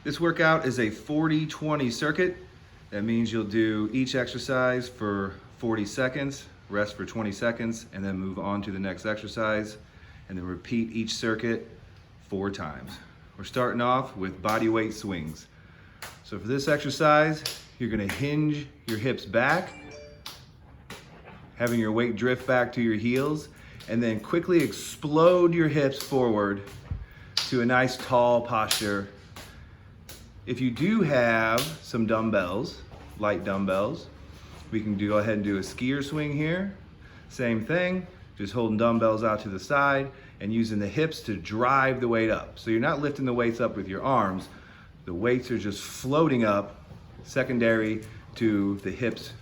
This workout is a 40-20 circuit. That means you'll do each exercise for 40 seconds, rest for 20 seconds, and then move on to the next exercise, and then repeat each circuit 4 times. We're starting off with body weight swings. So for this exercise, you're gonna hinge your hips back, having your weight drift back to your heels, and then quickly explode your hips forward to a nice tall posture. If you do have some dumbbells, light dumbbells, we can go ahead and do a skier swing here. Same thing, just holding dumbbells out to the side and using the hips to drive the weight up. So you're not lifting the weights up with your arms, the weights are just floating up, secondary to the hips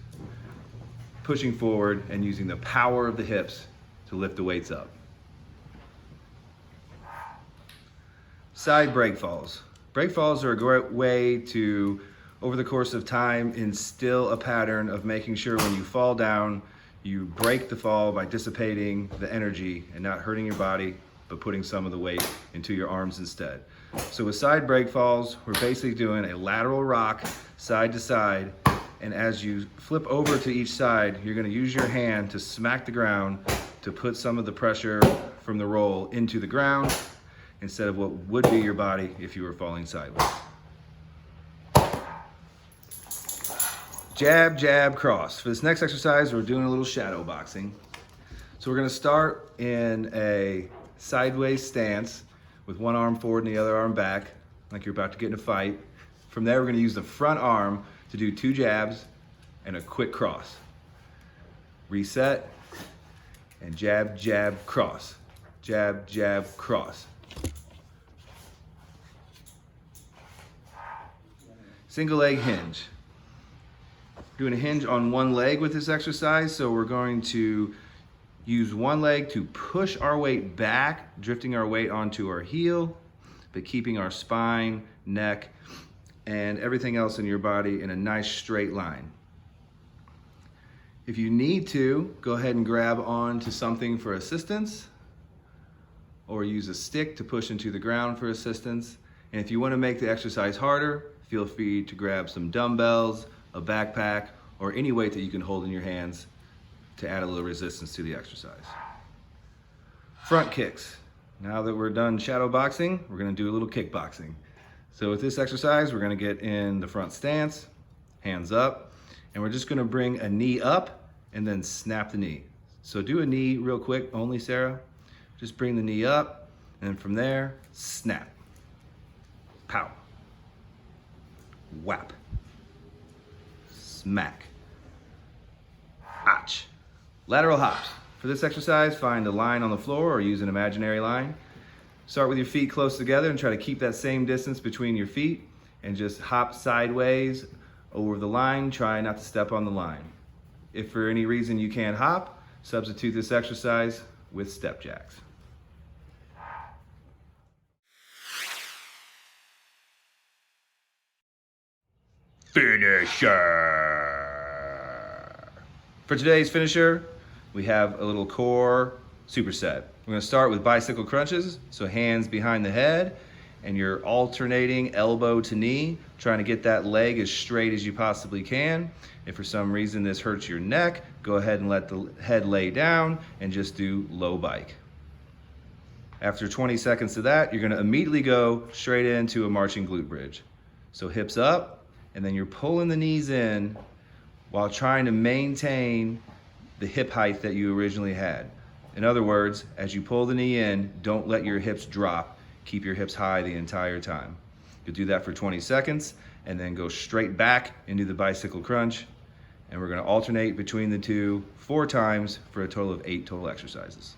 pushing forward and using the power of the hips to lift the weights up. Side break falls. Break falls are a great way to, over the course of time, instill a pattern of making sure when you fall down, you break the fall by dissipating the energy and not hurting your body, but putting some of the weight into your arms instead. So with side break falls, we're basically doing a lateral rock side to side, and as you flip over to each side, you're gonna use your hand to smack the ground to put some of the pressure from the roll into the ground instead of what would be your body if you were falling sideways. Jab, jab, cross. For this next exercise, we're doing a little shadow boxing. So we're gonna start in a sideways stance with one arm forward and the other arm back, like you're about to get in a fight. From there, we're gonna use the front arm to do 2 jabs and a quick cross. Reset, and jab, jab, cross. Jab, jab, cross. Single leg hinge. Doing a hinge on one leg with this exercise, so we're going to use one leg to push our weight back, drifting our weight onto our heel, but keeping our spine, neck, and everything else in your body in a nice straight line. If you need to, go ahead and grab on to something for assistance, or use a stick to push into the ground for assistance. And if you want to make the exercise harder, feel free to grab some dumbbells, a backpack, or any weight that you can hold in your hands to add a little resistance to the exercise. Front kicks. Now that we're done shadow boxing, we're gonna do a little kickboxing. So with this exercise, we're gonna get in the front stance, hands up, and we're just gonna bring a knee up and then snap the knee. So do a knee real quick, only Sarah. Just bring the knee up, and from there, snap. Pow. Whap. Smack. Ach. Lateral hops. For this exercise, find a line on the floor or use an imaginary line. Start with your feet close together and try to keep that same distance between your feet and just hop sideways over the line. Try not to step on the line. If for any reason you can't hop, substitute this exercise with step jacks. Finisher. For today's finisher, we have a little core superset. We're gonna start with bicycle crunches, so hands behind the head, and you're alternating elbow to knee, trying to get that leg as straight as you possibly can. If for some reason this hurts your neck, go ahead and let the head lay down and just do low bike. After 20 seconds of that, you're gonna immediately go straight into a marching glute bridge. So hips up, and then you're pulling the knees in while trying to maintain the hip height that you originally had. In other words, as you pull the knee in, don't let your hips drop. Keep your hips high the entire time. You'll do that for 20 seconds and then go straight back into the bicycle crunch. And we're gonna alternate between the two 4 times for a total of 8 total exercises.